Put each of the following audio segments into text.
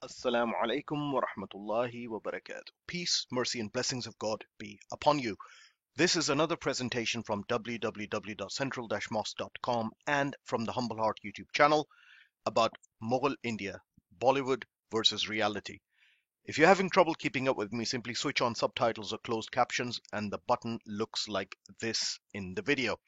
Assalamu alaikum wa rahmatullahi wa barakatuh. Peace, mercy, and blessings of God be upon you. This is another presentation from www.central-mosque.com and from the Humble Heart YouTube channel about Mughal India, Bollywood versus reality. If you're having trouble keeping up with me, simply switch on subtitles or closed captions and the button looks like this in the video.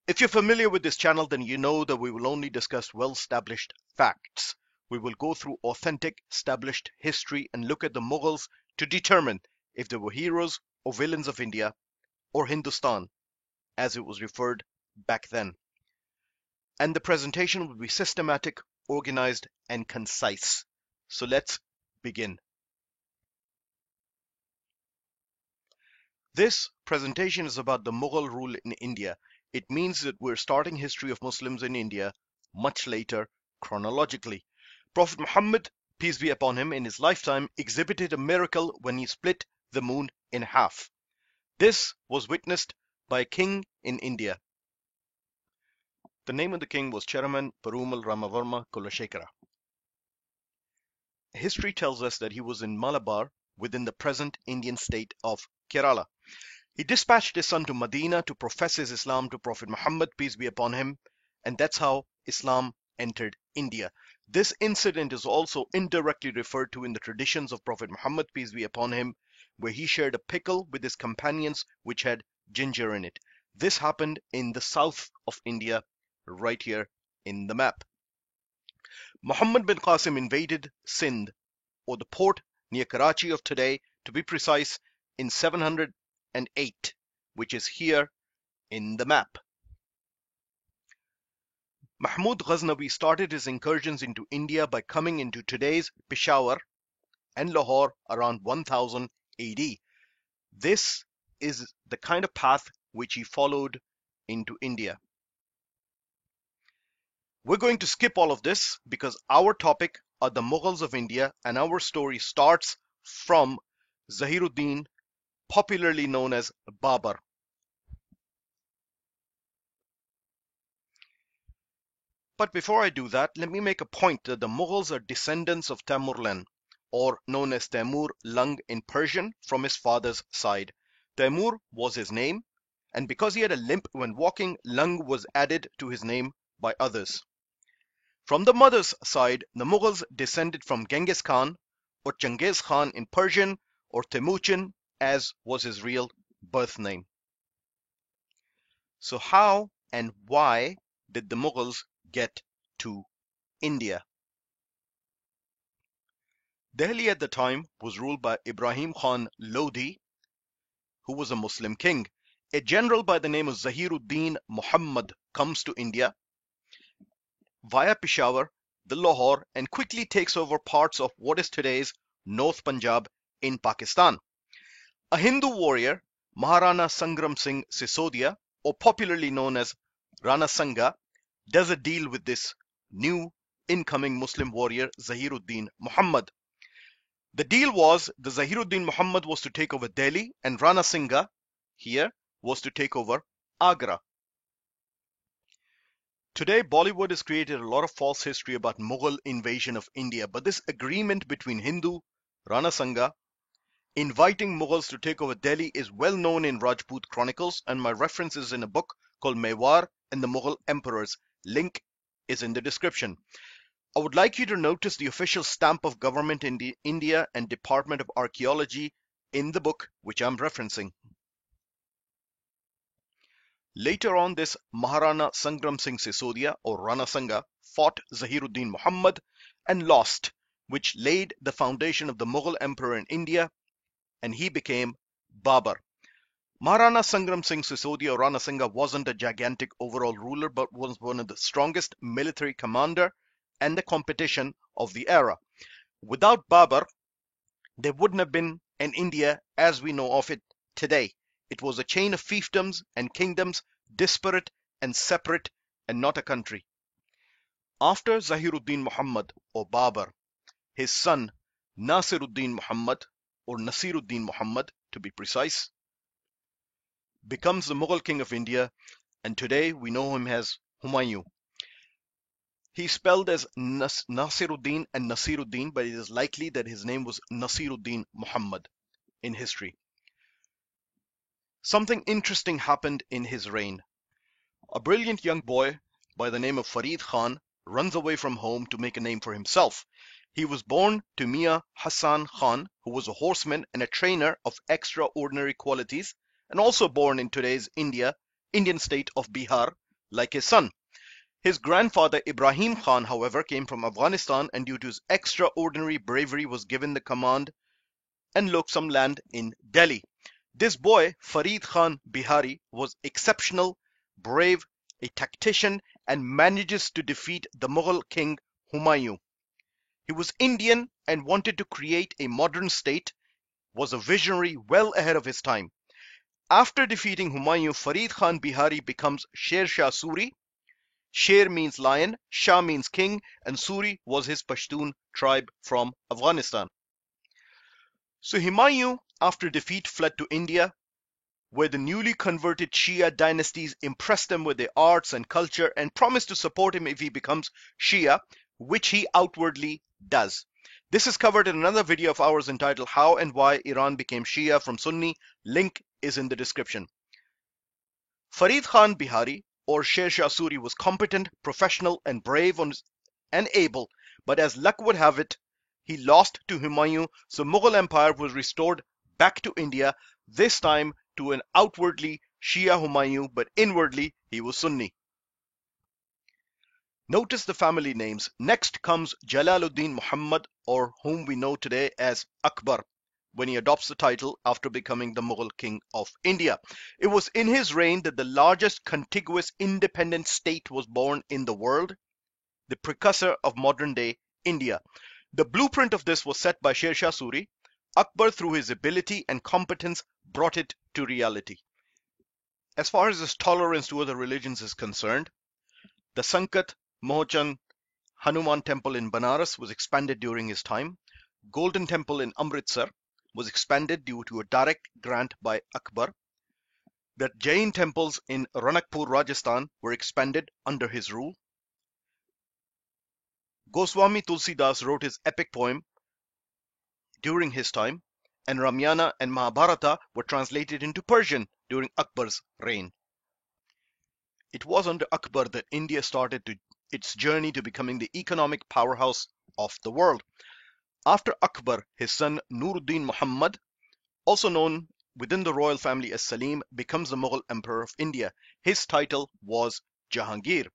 If you're familiar with this channel, then you know that we will only discuss well-established facts. We will go through authentic, established history and look at the Mughals to determine if they were heroes or villains of India or Hindustan, as it was referred back then. And the presentation will be systematic, organized, and concise. So let's begin. This presentation is about the Mughal rule in India. It means that we're starting history of Muslims in India much later chronologically. Prophet Muhammad, peace be upon him, in his lifetime exhibited a miracle when he split the moon in half. This was witnessed by a king in India. The name of the king was Cheraman Perumal Ramavarma Kulashekara. History tells us that he was in Malabar within the present Indian state of Kerala. He dispatched his son to Medina to profess his Islam to Prophet Muhammad, peace be upon him, and that's how Islam entered India. This incident is also indirectly referred to in the traditions of Prophet Muhammad, peace be upon him, where he shared a pickle with his companions which had ginger in it. This happened in the south of India, right here in the map. Muhammad bin Qasim invaded Sindh, or the port near Karachi of today, to be precise, in 708, which is here in the map. Mahmud Ghaznavi started his incursions into India by coming into today's Peshawar and Lahore around 1000 AD. This is the kind of path which he followed into India. We're going to skip all of this because our topic are the Mughals of India, and our story starts from Zahiruddin, popularly known as Babar. But before I do that, let me make a point that the Mughals are descendants of Tamerlan, or known as Temur Lung in Persian, from his father's side. Temur was his name, and because he had a limp when walking, Lung was added to his name by others. From the mother's side, the Mughals descended from Genghis Khan, or Genghis Khan in Persian, or Temuchin, as was his real birth name. So how and why did the Mughals get to India? Delhi at the time was ruled by Ibrahim Khan Lodi, who was a Muslim king. A general by the name of Zahiruddin Muhammad comes to India via Peshawar, the Lahore, and quickly takes over parts of what is today's North Punjab in Pakistan. A Hindu warrior, Maharana Sangram Singh Sisodia, or popularly known as Rana Sanga, does a deal with this new incoming Muslim warrior Zahiruddin Muhammad. The deal was the Zahiruddin Muhammad was to take over Delhi and Rana Singha here was to take over Agra. Today, Bollywood has created a lot of false history about Mughal invasion of India, but this agreement between Hindu, Rana Sangha, inviting Mughals to take over Delhi is well known in Rajput chronicles, and my reference is in a book called Mewar and the Mughal Emperors. Link is in the description. I would like you to notice the official stamp of government in India and Department of Archaeology in the book which I'm referencing. Later on, this Maharana Sangram Singh Sisodia or Rana Sangha fought Zahiruddin Muhammad and lost, which laid the foundation of the Mughal emperor in India, and he became Babar. Maharana Sangram Singh Sisodia or Rana Sangha wasn't a gigantic overall ruler, but was one of the strongest military commander and the competition of the era. Without Babar, there wouldn't have been an India as we know of it today. It was a chain of fiefdoms and kingdoms, disparate and separate, and not a country. After Zahiruddin Muhammad or Babar, his son Nasiruddin Muhammad or Nasiruddin Muhammad to be precise, becomes the Mughal king of India, and today we know him as Humayun. He spelled as Nasiruddin and Nasiruddin, but it is likely that his name was Nasiruddin Muhammad in history. Something interesting happened in his reign. A brilliant young boy by the name of Farid Khan runs away from home to make a name for himself. He was born to Mia Hassan Khan, who was a horseman and a trainer of extraordinary qualities, and also born in today's Indian state of Bihar, like his son. His grandfather Ibrahim Khan, however, came from Afghanistan and due to his extraordinary bravery was given the command and some land in Delhi. This boy, Farid Khan Bihari, was exceptional, brave, a tactician, and manages to defeat the Mughal king Humayun. He was Indian and wanted to create a modern state, was a visionary well ahead of his time. After defeating Humayun, Farid Khan Bihari becomes Sher Shah Suri. Sher means lion, Shah means king, and Suri was his Pashtun tribe from Afghanistan. So Humayun, after defeat, fled to India, where the newly converted Shia dynasties impressed him with their arts and culture and promised to support him if he becomes Shia, which he outwardly does. This is covered in another video of ours entitled How and Why Iran Became Shia from Sunni. Link is in the description. Farid Khan Bihari, or Sher Shah Suri, was competent, professional, and brave and able, but as luck would have it, he lost to Humayun, so Mughal Empire was restored back to India, this time to an outwardly Shia Humayun, but inwardly he was Sunni. Notice the family names. Next comes Jalaluddin Muhammad, or whom we know today as Akbar, when he adopts the title after becoming the Mughal king of India. It was in his reign that the largest contiguous independent state was born in the world, the precursor of modern day India. The blueprint of this was set by Sher Shah Suri. Akbar, through his ability and competence, brought it to reality. As far as his tolerance to other religions is concerned, the Sankat Mohchan Hanuman temple in Banaras was expanded during his time. Golden Temple in Amritsar was expanded due to a direct grant by Akbar. The Jain temples in Ranakpur, Rajasthan were expanded under his rule. Goswami Tulsidas wrote his epic poem during his time, and Ramayana and Mahabharata were translated into Persian during Akbar's reign. It was under Akbar that India started its journey to becoming the economic powerhouse of the world. After Akbar, his son Nuruddin Muhammad, also known within the royal family as Salim, becomes the Mughal Emperor of India. His title was Jahangir.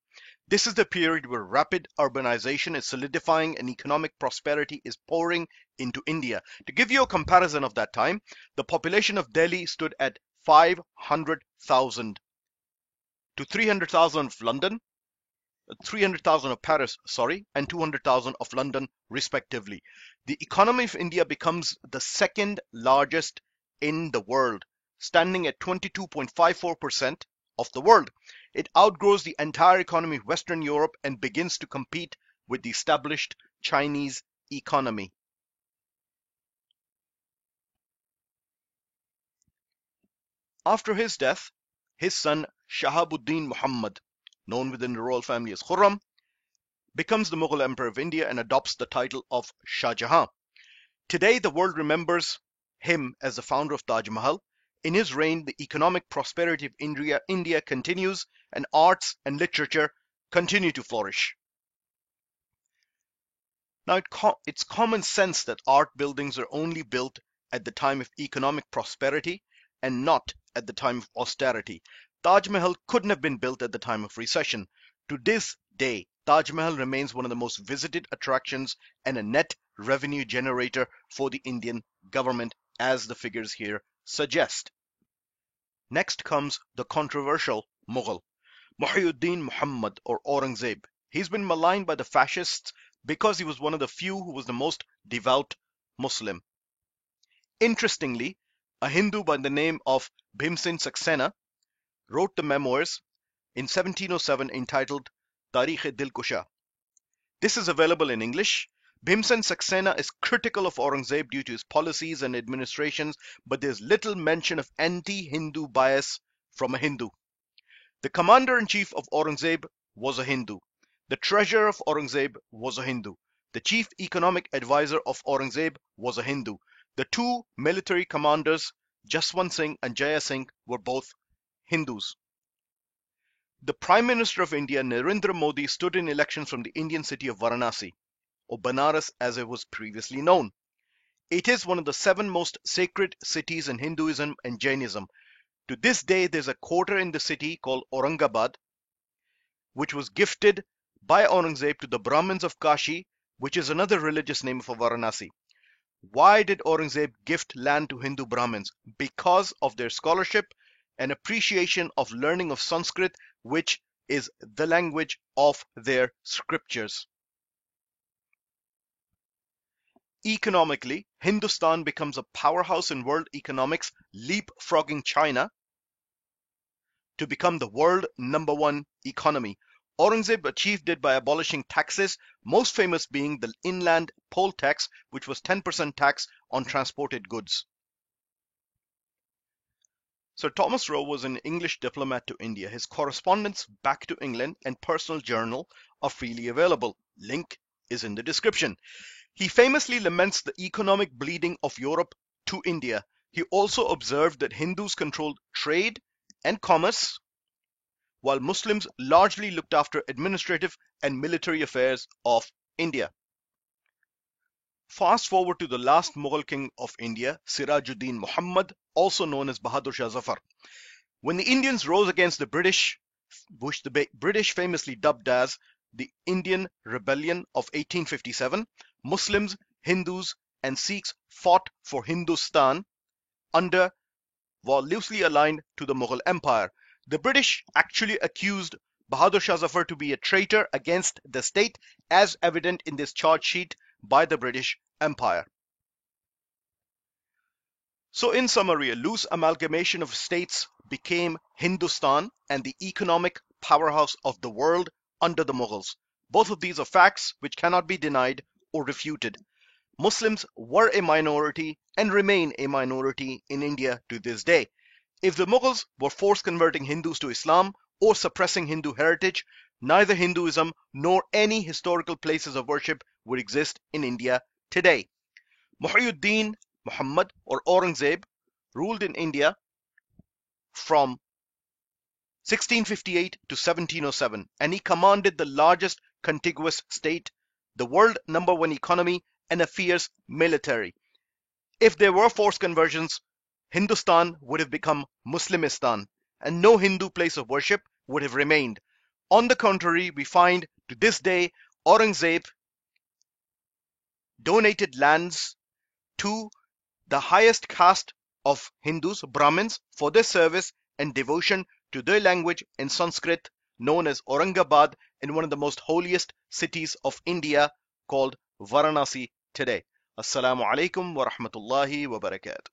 This is the period where rapid urbanization is solidifying and economic prosperity is pouring into India. To give you a comparison of that time, the population of Delhi stood at 500,000 to 300,000 of London, 300,000 of Paris, and 200,000 of London, respectively. The economy of India becomes the second largest in the world, standing at 22.54% of the world. It outgrows the entire economy of Western Europe and begins to compete with the established Chinese economy. After his death, his son Shahabuddin Muhammad, known within the royal family as Khurram, becomes the Mughal Emperor of India and adopts the title of Shah Jahan. Today, the world remembers him as the founder of Taj Mahal. In his reign, the economic prosperity of India continues, and arts and literature continue to flourish. Now, it's common sense that art buildings are only built at the time of economic prosperity and not at the time of austerity. Taj Mahal couldn't have been built at the time of recession. To this day, Taj Mahal remains one of the most visited attractions and a net revenue generator for the Indian government, as the figures here suggest. Next comes the controversial Mughal, Muhyiddin Muhammad, or Aurangzeb. He's been maligned by the fascists because he was one of the few who was the most devout Muslim. Interestingly, a Hindu by the name of Bhimsen Saxena wrote the memoirs in 1707 entitled Tarikh-e-Dilkusha. This is available in English. Bhimsen Saxena is critical of Aurangzeb due to his policies and administrations, but there's little mention of anti-Hindu bias from a Hindu. The commander-in-chief of Aurangzeb was a Hindu. The treasurer of Aurangzeb was a Hindu. The chief economic advisor of Aurangzeb was a Hindu. The two military commanders, Jaswant Singh and Jaya Singh, were both Hindus. The Prime Minister of India, Narendra Modi, stood in elections from the Indian city of Varanasi, or Banaras as it was previously known. It is one of the 7 most sacred cities in Hinduism and Jainism. To this day, there's a quarter in the city called Aurangabad, which was gifted by Aurangzeb to the Brahmins of Kashi, which is another religious name for Varanasi. Why did Aurangzeb gift land to Hindu Brahmins? Because of their scholarship and appreciation of learning of Sanskrit, which is the language of their scriptures. Economically, Hindustan becomes a powerhouse in world economics, leapfrogging China to become the world #1 economy. Aurangzeb achieved it by abolishing taxes, most famous being the inland poll tax, which was 10% tax on transported goods. Sir Thomas Roe was an English diplomat to India. His correspondence back to England and personal journal are freely available. Link is in the description. He famously laments the economic bleeding of Europe to India. He also observed that Hindus controlled trade and commerce, while Muslims largely looked after administrative and military affairs of India. Fast forward to the last Mughal king of India, Sirajuddin Muhammad, also known as Bahadur Shah Zafar. When the Indians rose against the British, which the British famously dubbed as the Indian Rebellion of 1857, Muslims, Hindus, and Sikhs fought for Hindustan while loosely aligned to the Mughal Empire. The British actually accused Bahadur Shah Zafar to be a traitor against the state, as evident in this charge sheet by the British Empire. So in summary, a loose amalgamation of states became Hindustan and the economic powerhouse of the world under the Mughals. Both of these are facts which cannot be denied or refuted. Muslims were a minority and remain a minority in India to this day. If the Mughals were force converting Hindus to Islam or suppressing Hindu heritage, neither Hinduism nor any historical places of worship would exist in India today. Muhyiddin Muhammad or Aurangzeb ruled in India from 1658 to 1707, and he commanded the largest contiguous state, the world #1 economy, and a fierce military. If there were forced conversions, Hindustan would have become Muslimistan, and no Hindu place of worship would have remained. On the contrary, we find to this day Aurangzeb donated lands to the highest caste of Hindus, Brahmins, for their service and devotion to their language in Sanskrit, known as Aurangabad, in one of the most holiest cities of India called Varanasi today. Assalamu alaikum wa rahmatullahi wa barakatuh.